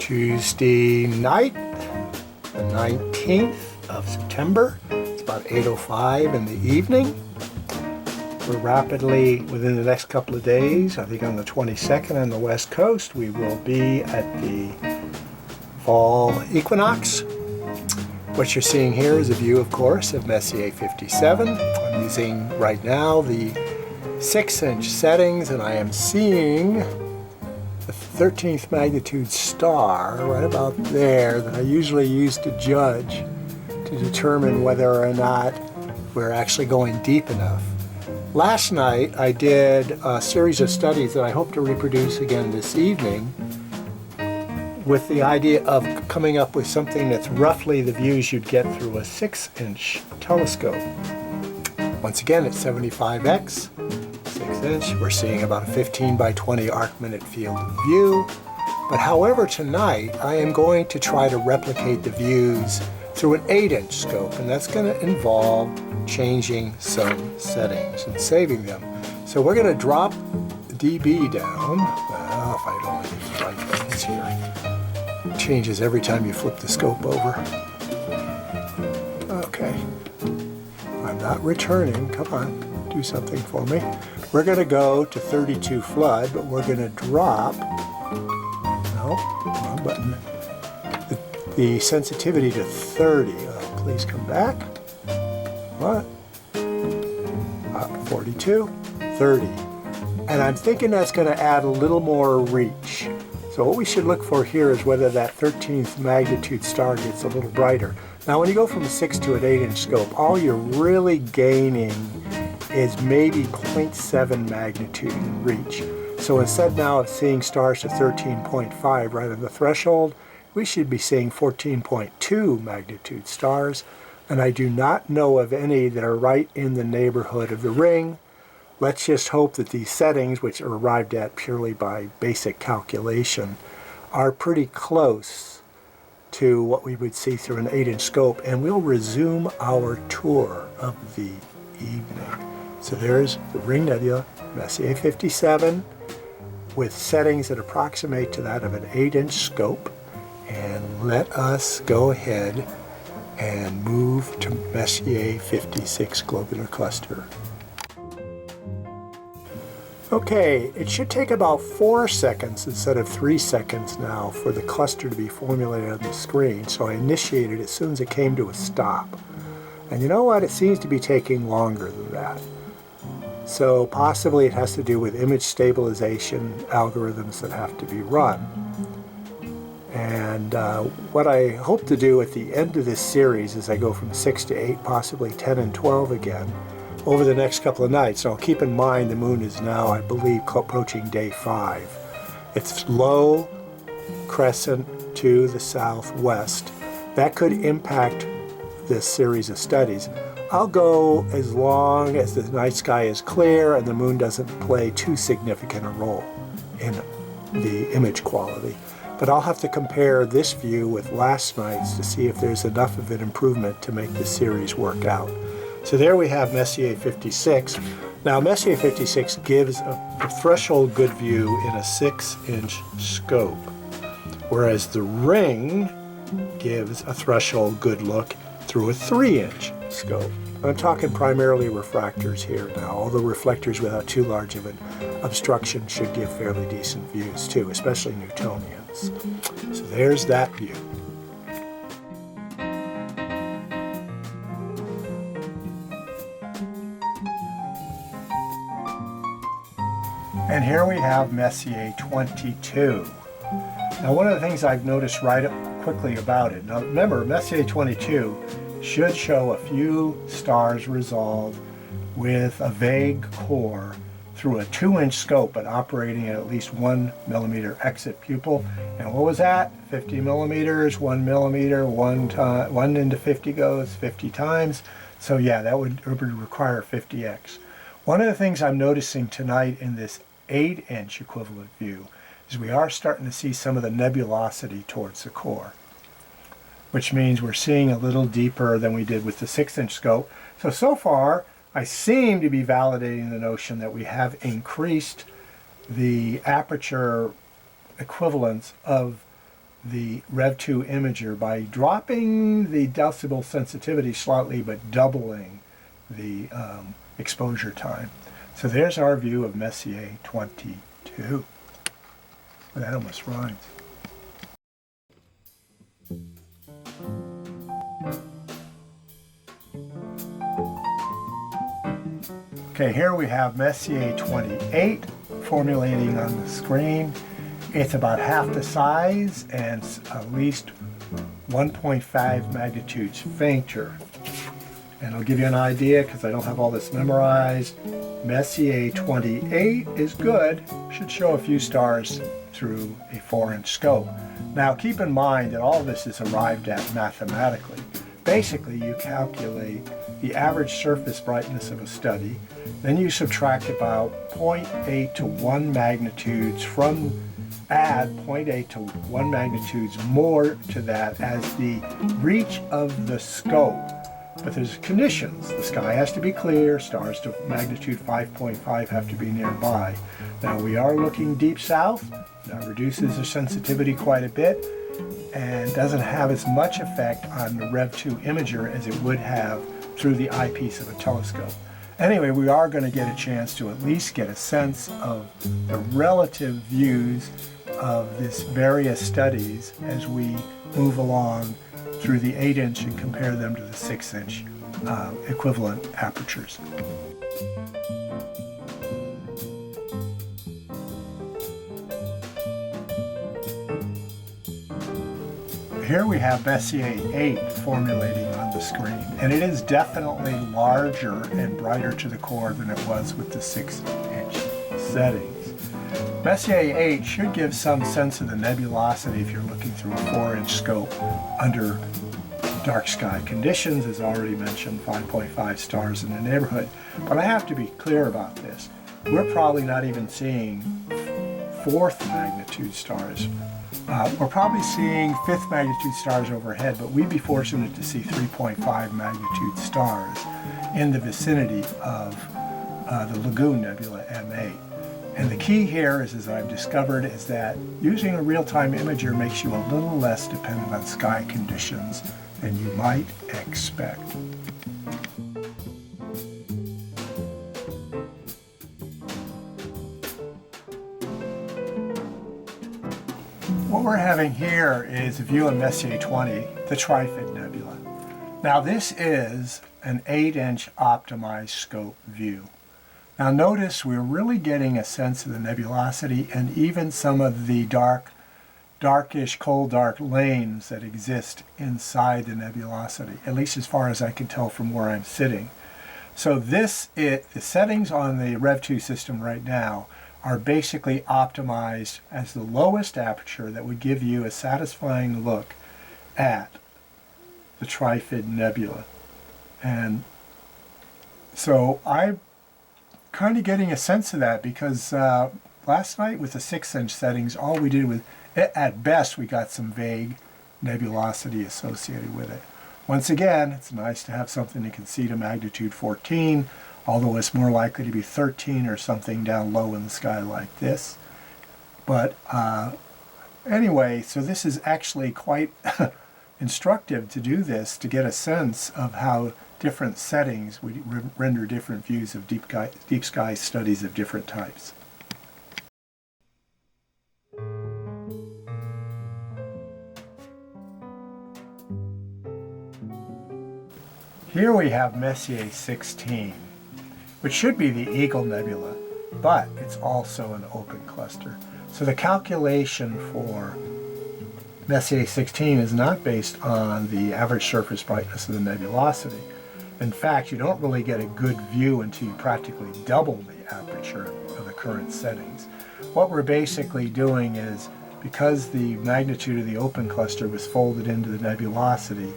Tuesday night, the 19th of September. It's about 8:05 in the evening. We're rapidly, within the next couple of days, I think on the 22nd on the West Coast, we will be at the fall equinox. What you're seeing here is a view, of course, of Messier 57. I'm using right now the 6-inch settings, and I am seeing the 13th magnitude star right about there that I usually use to judge, to determine whether or not we're actually going deep enough. Last night I did a series of studies that I hope to reproduce again this evening, with the idea of coming up with something that's roughly the views you'd get through a 6-inch telescope. Once again, it's 75x, 6-inch. We're seeing about a 15 by 20 arc-minute field of view. But however, tonight I am going to try to replicate the views through an 8-inch scope, and that's going to involve changing some settings and saving them. So we're going to drop the dB down. Well, if I don't get the right things here. It changes every time you flip the scope over. Okay. I'm not returning. Come on, do something for me. We're going to go to 32 flood, but we're going to drop, no, wrong button, the sensitivity to 30. Oh, please come back. What? 42, 30. And I'm thinking that's going to add a little more reach. So what we should look for here is whether that 13th magnitude star gets a little brighter. Now when you go from a 6 to an 8-inch scope, all you're really gaining is maybe 0.7 magnitude in reach. So instead now of seeing stars to 13.5 right on the threshold, we should be seeing 14.2 magnitude stars. And I do not know of any that are right in the neighborhood of the ring. Let's just hope that these settings, which are arrived at purely by basic calculation, are pretty close to what we would see through an 8-inch scope, and we'll resume our tour of the evening. So there's the Ring Nebula, Messier 57, with settings that approximate to that of an 8-inch scope. And let us go ahead and move to Messier 56 globular cluster. Okay, it should take about 4 seconds instead of 3 seconds now for the cluster to be formulated on the screen, so I initiated as soon as it came to a stop. And you know what? It seems to be taking longer than that. So possibly it has to do with image stabilization algorithms that have to be run. And what I hope to do at the end of this series as I go from 6 to 8, possibly 10 and 12 again, over the next couple of nights. Now keep in mind the moon is now, I believe, approaching day 5. It's low crescent to the southwest. That could impact this series of studies. I'll go as long as the night sky is clear and the moon doesn't play too significant a role in the image quality. But I'll have to compare this view with last night's to see if there's enough of an improvement to make the series work out. So there we have Messier 56. Now Messier 56 gives a threshold good view in a 6-inch scope, whereas the Ring gives a threshold good look through a 3-inch scope. I'm talking primarily refractors here now, although reflectors without too large of an obstruction should give fairly decent views too, especially Newtonians. So there's that view. And here we have Messier 22. Now one of the things I've noticed right up quickly about it, now remember Messier 22 should show a few stars resolved with a vague core through a 2-inch scope but operating at least 1 millimeter exit pupil. And what was that? 50 millimeters, 1 millimeter, 1 into 50 goes 50 times. So yeah, that would require 50x. One of the things I'm noticing tonight in this 8-inch equivalent view is we are starting to see some of the nebulosity towards the core, which means we're seeing a little deeper than we did with the 6-inch scope. So far, I seem to be validating the notion that we have increased the aperture equivalence of the Rev2 imager by dropping the decibel sensitivity slightly but doubling the exposure time. So there's our view of Messier 22. Well, that almost rhymes. Okay, here we have Messier 28 formulating on the screen. It's about half the size and at least 1.5 magnitudes fainter. And I'll give you an idea because I don't have all this memorized. Messier 28 is good, should show a few stars through a 4-inch scope. Now keep in mind that all this is arrived at mathematically. Basically, you calculate the average surface brightness of a study, then you subtract about 0.8 to 1 magnitudes add 0.8 to 1 magnitudes more to that as the reach of the scope. But there's conditions. The sky has to be clear, stars to magnitude 5.5 have to be nearby. Now we are looking deep south. That reduces the sensitivity quite a bit and doesn't have as much effect on the Rev2 imager as it would have through the eyepiece of a telescope. Anyway, we are going to get a chance to at least get a sense of the relative views of these various studies as we move along through the 8-inch and compare them to the 6-inch equivalent apertures. Here we have Messier 8 formulating on the screen, and it is definitely larger and brighter to the core than it was with the 6-inch settings. Messier 8 should give some sense of the nebulosity if you're looking through a 4-inch scope under dark sky conditions. As already mentioned, 5.5 stars in the neighborhood. But I have to be clear about this. We're probably not even seeing 4th magnitude stars. We're probably seeing 5th magnitude stars overhead, but we'd be fortunate to see 3.5 magnitude stars in the vicinity of the Lagoon Nebula M8. And the key here is, as I've discovered, is that using a real-time imager makes you a little less dependent on sky conditions than you might expect. What we're having here is a view of Messier 20, the Trifid Nebula. Now this is an 8-inch optimized scope view. Now notice we're really getting a sense of the nebulosity and even some of the darkish, cold dark lanes that exist inside the nebulosity, at least as far as I can tell from where I'm sitting. So the settings on the Rev2 system right now are basically optimized as the lowest aperture that would give you a satisfying look at the Trifid Nebula. And so I'm kind of getting a sense of that because last night with the 6-inch settings, all we did was, at best, we got some vague nebulosity associated with it. Once again, it's nice to have something you can see to magnitude 14, although it's more likely to be 13 or something down low in the sky like this. But anyway, so this is actually quite instructive to do this, to get a sense of how different settings would render different views of deep sky studies of different types. Here we have Messier 16, which should be the Eagle Nebula, but it's also an open cluster. So the calculation for Messier 16 is not based on the average surface brightness of the nebulosity. In fact, you don't really get a good view until you practically double the aperture of the current settings. What we're basically doing is, because the magnitude of the open cluster was folded into the nebulosity,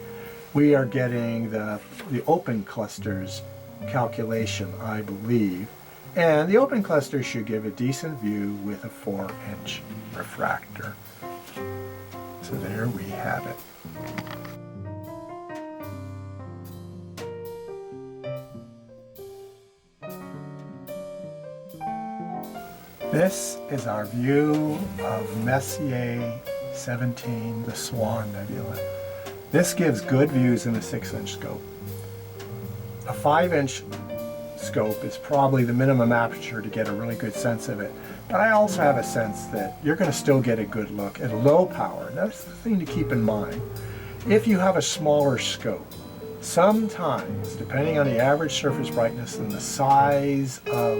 we are getting the open clusters calculation, I believe. And the open cluster should give a decent view with a 4-inch refractor. So there we have it. This is our view of Messier 17, the Swan Nebula. This gives good views in a 6-inch scope. A 5-inch scope is probably the minimum aperture to get a really good sense of it. But I also have a sense that you're going to still get a good look at low power. That's the thing to keep in mind. If you have a smaller scope, sometimes, depending on the average surface brightness and the size of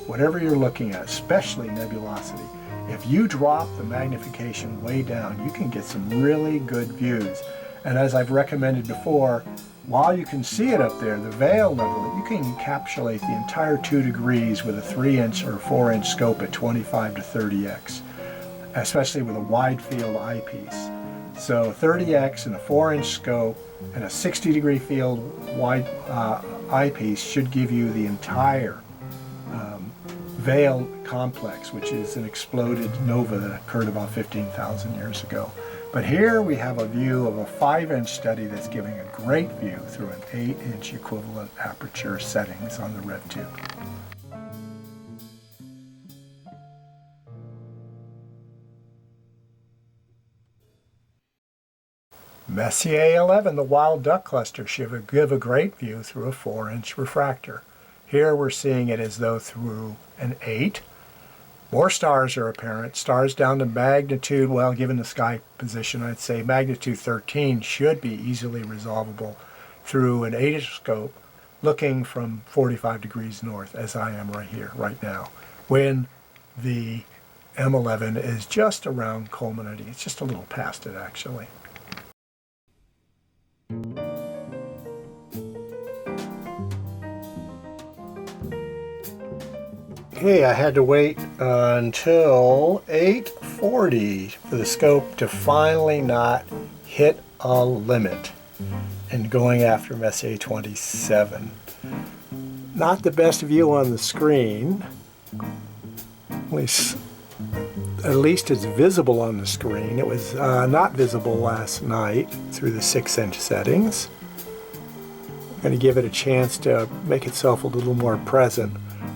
whatever you're looking at, especially nebulosity, if you drop the magnification way down, you can get some really good views. And as I've recommended before, while you can see it up there, the veil level, you can encapsulate the entire 2 degrees with a 3-inch or 4-inch scope at 25 to 30x, especially with a wide field eyepiece. So 30x and a 4-inch scope and a 60-degree field wide eyepiece should give you the entire veil complex, which is an exploded nova that occurred about 15,000 years ago. But here we have a view of a 5-inch study that's giving a great view through an 8-inch equivalent aperture settings on the red tube. Messier 11, the wild duck cluster, should give a great view through a 4-inch refractor. Here we're seeing it as though through an 8. More stars are apparent. Stars down to magnitude, well, given the sky position, I'd say magnitude 13 should be easily resolvable through an 8-inch scope, looking from 45 degrees north, as I am right here, right now, when the M11 is just around culminating. It's just a little past it, actually. Okay, I had to wait until 8:40 for the scope to finally not hit a limit in going after Messier 27. Not the best view on the screen, at least it's visible on the screen. It was not visible last night through the 6-inch settings. I'm going to give it a chance to make itself a little more present.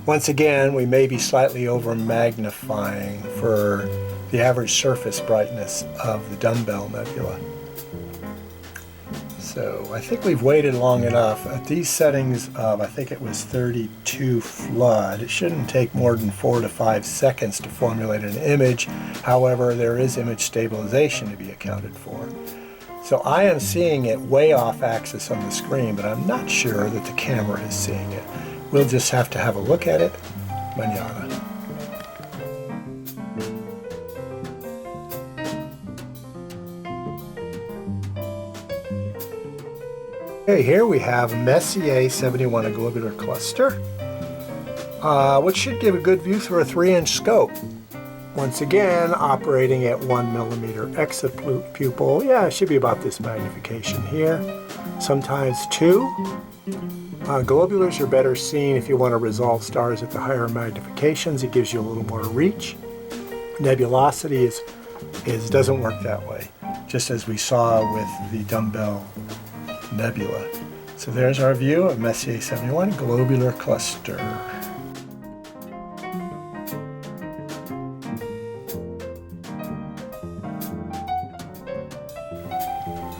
Once again, we may be slightly over magnifying for the average surface brightness of the Dumbbell Nebula. So I think we've waited long enough. At these settings of, I think it was 32 flood, it shouldn't take more than 4 to 5 seconds to formulate an image. However, there is image stabilization to be accounted for. So I am seeing it way off axis on the screen, but I'm not sure that the camera is seeing it. We'll just have to have a look at it mañana. Okay, here we have Messier 71, a globular cluster, which should give a good view through a 3-inch scope. Once again, operating at 1 millimeter exit pupil. Yeah, it should be about this magnification here. Sometimes 2. Globulars are better seen if you want to resolve stars at the higher magnifications. It gives you a little more reach. Nebulosity doesn't work that way, just as we saw with the Dumbbell Nebula. So there's our view of Messier 71 globular cluster.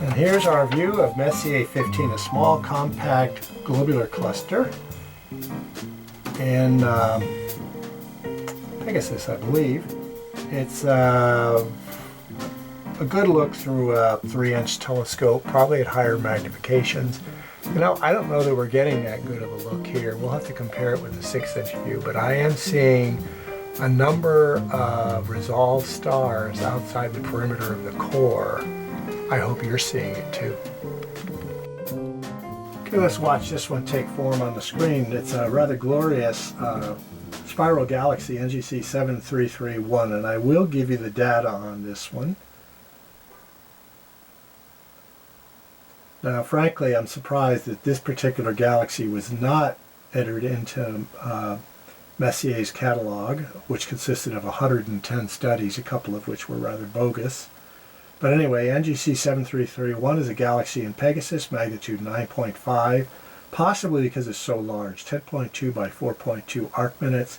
And here's our view of Messier 15, a small compact globular cluster. And Pegasus, I believe. It's a good look through a 3-inch telescope, probably at higher magnifications. You know, I don't know that we're getting that good of a look here. We'll have to compare it with the 6-inch view, but I am seeing a number of resolved stars outside the perimeter of the core. I hope you're seeing it too. Okay, let's watch this one take form on the screen. It's a rather glorious spiral galaxy, NGC 7331, and I will give you the data on this one. Now, frankly, I'm surprised that this particular galaxy was not entered into Messier's catalog, which consisted of 110 studies, a couple of which were rather bogus. But anyway, NGC 7331 is a galaxy in Pegasus, magnitude 9.5, possibly because it's so large, 10.2 by 4.2 arc minutes,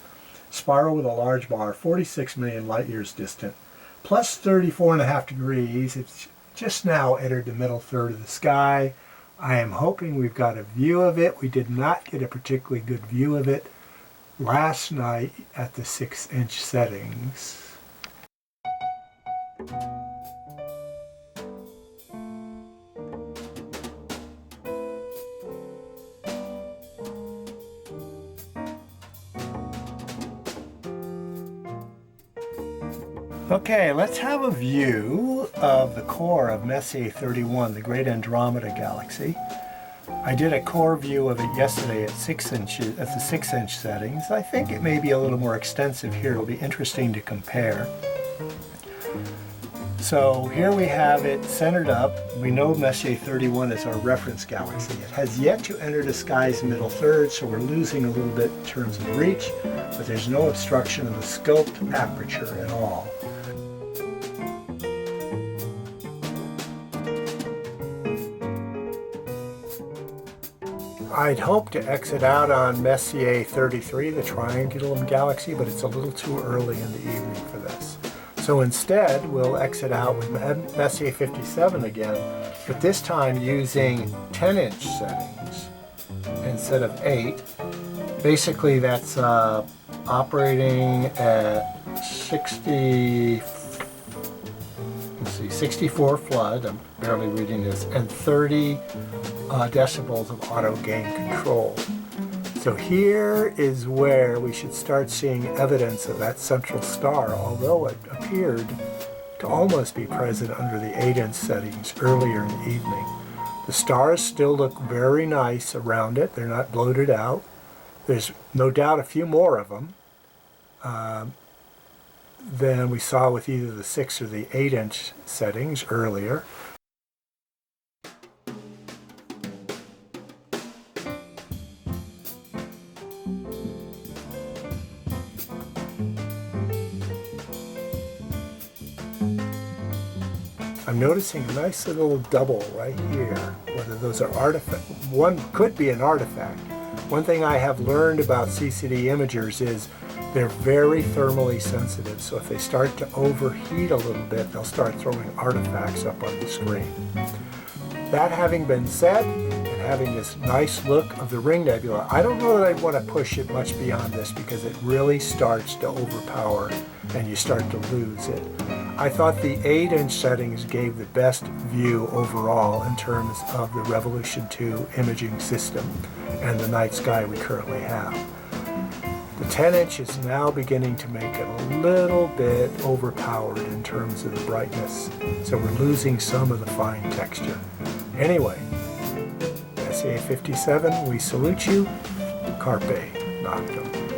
spiral with a large bar, 46 million light years distant, plus 34.5 degrees. It's just now entered the middle third of the sky. I am hoping we've got a view of it. We did not get a particularly good view of it last night at the 6-inch settings. Okay, let's have a view of the core of Messier 31, the Great Andromeda Galaxy. I did a core view of it yesterday at 6 inches, at the 6-inch settings. I think it may be a little more extensive here. It'll be interesting to compare. So here we have it centered up. We know Messier 31 is our reference galaxy. It has yet to enter the sky's middle third, so we're losing a little bit in terms of reach, but there's no obstruction of the scoped aperture at all. I'd hoped to exit out on Messier 33, the Triangulum Galaxy, but it's a little too early in the evening for this. So instead, we'll exit out with Messier 57 again, but this time using 10-inch settings instead of 8. Basically, that's operating at 64 flood, I'm barely reading this, and 30 decibels of auto gain control. So here is where we should start seeing evidence of that central star, although it appeared to almost be present under the 8-inch settings earlier in the evening. The stars still look very nice around it. They're not bloated out. There's no doubt a few more of them than we saw with either the 6 or the 8-inch settings earlier. I'm noticing a nice little double right here. Whether those are artifacts, one could be an artifact. One thing I have learned about CCD imagers is they're very thermally sensitive, so if they start to overheat a little bit, they'll start throwing artifacts up on the screen. That having been said, and having this nice look of the Ring Nebula, I don't know that I'd want to push it much beyond this because it really starts to overpower and you start to lose it. I thought the 8-inch settings gave the best view overall in terms of the Revolution 2 imaging system and the night sky we currently have. The 10-inch is now beginning to make it a little bit overpowered in terms of the brightness, so we're losing some of the fine texture. Anyway, SA 57, we salute you. Carpe Noctem.